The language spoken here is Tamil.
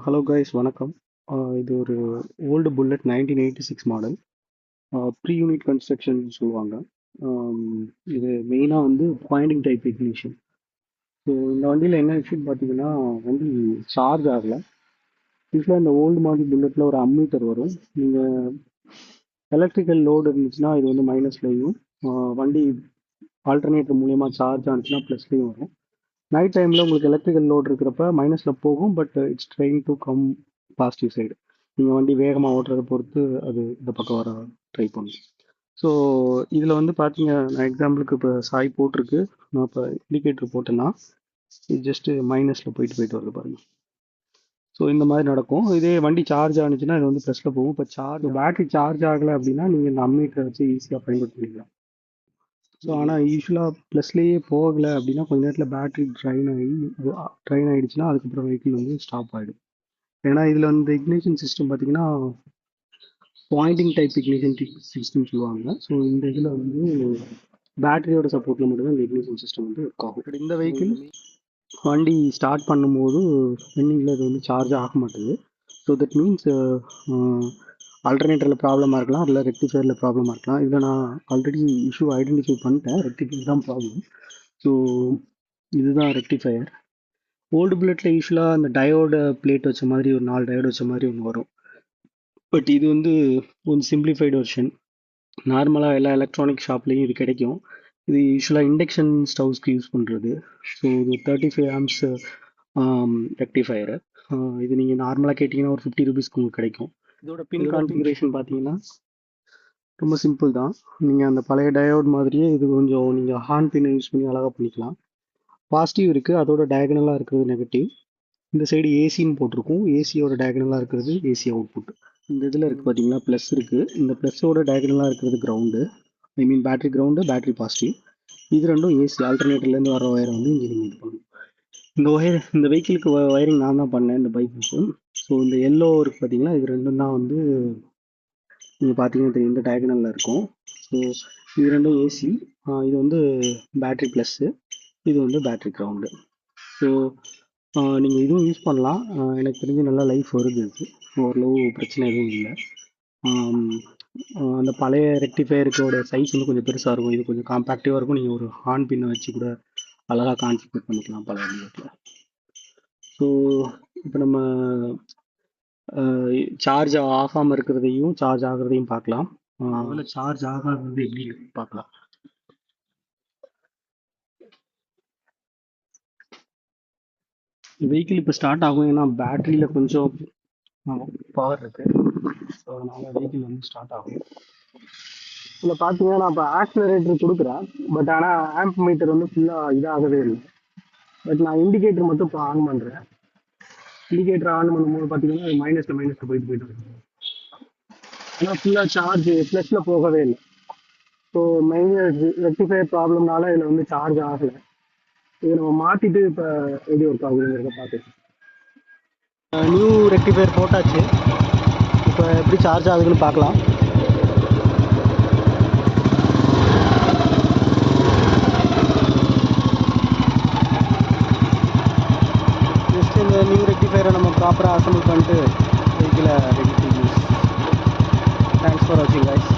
ஹலோ கைஸ் வணக்கம். இது ஒரு old bullet 1986 model. Pre unit construction சொல்லுவாங்க. இது மெயினாக வந்து பாயிண்டிங் டைப் இக்னிஷன். ஸோ இந்த வண்டியில் என்ன விஷயம்னு பார்த்தீங்கன்னா, வண்டி சார்ஜ் ஆகலை. யூஸ்வலாக இந்த ஓல்டு மாடல் புல்லட்டில் ஒரு அம்மீட்டர் வரும். நீங்கள் எலக்ட்ரிக்கல் லோடு இருந்துச்சுன்னா இது வந்து மைனஸ்லையும், வண்டி ஆல்டர்னேட்டர் மூலியமாக சார்ஜ் ஆனிச்சுன்னா ப்ளஸ்லையும் வரும். நைட் டைமில் உங்களுக்கு எலக்ட்ரிக்கல் லோட் இருக்கிறப்ப மைனஸில் போகும், but it's trying to come positive side. நீங்கள் வண்டி வேகமாக ஓட்டுறதை பொறுத்து அது இந்த பக்கம் வர ட்ரை பண்ணும். ஸோ இதில் வந்து பார்த்தீங்க, நான் எக்ஸாம்பிளுக்கு இப்போ சாய் போட்டிருக்கு, நான் இப்போ இண்டிகேட்டர் போட்டேன்னா இது ஜஸ்ட்டு மைனஸில் போயிட்டு போயிட்டு வருது பாருங்க. ஸோ இந்த மாதிரி நடக்கும். இதே வண்டி சார்ஜ் ஆனிச்சுன்னா இது வந்து ப்ளஸில் போகும். இப்போ பேட்டரி சார்ஜ் ஆகலை அப்படின்னா நீங்கள் இந்த அம்மீட்டரை வச்சு ஈஸியாக பயன்படுத்திக்கலாம். ஸோ ஆனால் யூஸ்வலாக ப்ளஸ்லேயே போகலை அப்படின்னா கொஞ்ச நேரத்தில் பேட்டரி ட்ரைன் ஆகிடுச்சுன்னா அதுக்கப்புறம் வெஹிக்கிள் வந்து ஸ்டாப் ஆகிடும். ஏன்னா இதில் வந்து இக்னிஷன் சிஸ்டம் பார்த்தீங்கன்னா பாயிண்டிங் டைப் இக்னிஷன் சிஸ்டம் சொல்லுவாங்க. ஸோ இந்த இதில் வந்து பேட்டரியோட சப்போர்ட்டில் மட்டும்தான் இந்த இக்னிஷன் சிஸ்டம் வந்து ஒர்க் ஆகும். பட் இந்த வெஹிக்கிள் வண்டி ஸ்டார்ட் பண்ணும்போது ரன்னிங்கில் இது வந்து சார்ஜ் ஆக மாட்டேது. ஸோ தட் மீன்ஸ் ஆல்டர்னேட்டரில் ப்ராப்ளமாக இருக்கலாம், இல்லை ரெக்டிஃபையரில் ப்ராப்ளமாக இருக்கலாம். இதில் நான் ஆல்ரெடி இஷ்யூ ஐடென்டிஃபை பண்ணிட்டேன். ரெக்டிஃபையர் தான் ப்ராப்ளம். ஸோ இதுதான் ரெக்டிஃபையர். ஓல்டு புல்லட்டில் யூஸ்வலாக அந்த டயோட பிளேட் வச்ச மாதிரி ஒரு 4 டயோடு வச்ச மாதிரி ஒன்று வரும். பட் இது வந்து கொஞ்சம் சிம்பிளிஃபைடு வெர்ஷன். நார்மலாக எல்லா எலக்ட்ரானிக் ஷாப்லேயும் இது கிடைக்கும். இது யூஸ்வலாக இண்டக்ஷன் ஸ்டவ்ஸ்க்கு யூஸ் பண்ணுறது. ஸோ இது 35 ஆம்ஸ் ரெக்டிஃபையரு. இது நீங்கள் நார்மலாக கேட்டிங்கன்னா ஒரு 50 ரூபீஸ்க்கு உங்களுக்கு கிடைக்கும். இதோட பின் கான்ஃபிகரேஷன் பார்த்தீங்கன்னா ரொம்ப சிம்பிள் தான். நீங்கள் அந்த பழைய டயோட் மாதிரியே இது கொஞ்சம் நீங்கள் ஹார்ன் பின்னை யூஸ் பண்ணி அழகாக பண்ணிக்கலாம். பாசிட்டிவ் இருக்குது, அதோட டயகனலாக இருக்கிறது நெகட்டிவ். இந்த சைடு ஏசின்னு போட்டிருக்கும், ஏசியோட டயகனலாக இருக்கிறது ஏசி அவுட்புட். இந்த இதில் இருக்குது பார்த்தீங்கன்னா ப்ளஸ் இருக்குது. இந்த ப்ளஸ்ஸோட டயகனலாக இருக்கிறது கிரவுண்டு, ஐ மீன் பேட்டரி கிரவுண்டு, பேட்டரி பாசிட்டிவ். இது ரெண்டும் ஏசி ஆல்டர்னேட்டர்லேருந்து வர ஒயரை வந்து இன்ஜினியரிங் இது பண்ணணும். இந்த வெஹிக்கிளுக்கு ஒயரிங் நான் தான் பண்ணேன், இந்த பைக்கு. ஸோ இந்த எல்லோ இருக்குது பார்த்தீங்கன்னா, இது ரெண்டும் தான் வந்து நீங்கள் பார்த்தீங்கன்னா தெரியும், இந்த டயகனலில் இருக்கும். ஸோ இது ரெண்டும் ஏசி. இது வந்து பேட்ரி ப்ளஸ்ஸு, இது வந்து பேட்ரி கிரவுண்டு. ஸோ நீங்கள் இதுவும் யூஸ் பண்ணலாம். எனக்கு தெரிஞ்சு நல்லா லைஃப் வருது, இது ஓரளவு பிரச்சனை எதுவும் இல்லை. அந்த பழைய ரெக்டிஃபையருக்கோட சைஸ் வந்து கொஞ்சம் பெருசாக இருக்கும், இது கொஞ்சம் காம்பேக்டிவாக இருக்கும். நீங்கள் ஒரு ஹார்ன் பின்னை வச்சு கூட அழகாக கான்ஃபிகர் பண்ணிக்கலாம் பழைய வீட்டில். ஸோ இப்போ நம்ம சார்ஜ் ஆகாமல் இருக்கிறதையும் சார்ஜ் ஆகிறதையும் பார்க்கலாம். அதில் சார்ஜ் ஆகாதது எப்படி பார்க்கலாம். வெஹிக்கிள் இப்போ ஸ்டார்ட் ஆகும், ஏன்னா பேட்டரியில் கொஞ்சம் பவர் இருக்குது. ஸோ அதனால் வெஹிக்கிள் வந்து ஸ்டார்ட் ஆகும். இதில் பார்த்தீங்கன்னா நான் இப்போ ஆக்சிலரேட்டர் கொடுக்குறேன், பட் ஆனால் ஆம்ப் மீட்டர் வந்து ஃபுல்லாக இதாகவே இல்லை. பட் நான் இண்டிகேட்டர் மட்டும் இப்போ ஆன் பண்ணுறேன். இண்டிகேட்டர் ஆன் பண்ணும்போது பார்த்தீங்கன்னா அது மைனஸில் போயிட்டு வருது. ஆனால் ஃபுல்லாக சார்ஜ் ப்ளஸில் போகவே இல்லை. ஸோ மெயின் ரெக்டிஃபையர் ப்ராப்ளம்னால இதில் வந்து சார்ஜ் ஆகலை. இதை நம்ம மாற்றிட்டு இப்போ எப்படி ஒர்க் ஆகுதுங்கிறத பார்த்துக்கலாம். நியூ ரெக்டிஃபையர் போட்டாச்சு, இப்போ எப்படி சார்ஜ் ஆகுதுன்னு பார்க்கலாம். ஜஸ்ட் இந்த நியூ ரெக்டிஃபையரை நம்ம ப்ராப்பராக அசம்பிள் பண்ணிட்டு வெஹிக்கிளை ready to use. Thanks for வாட்சிங் கைஸ்.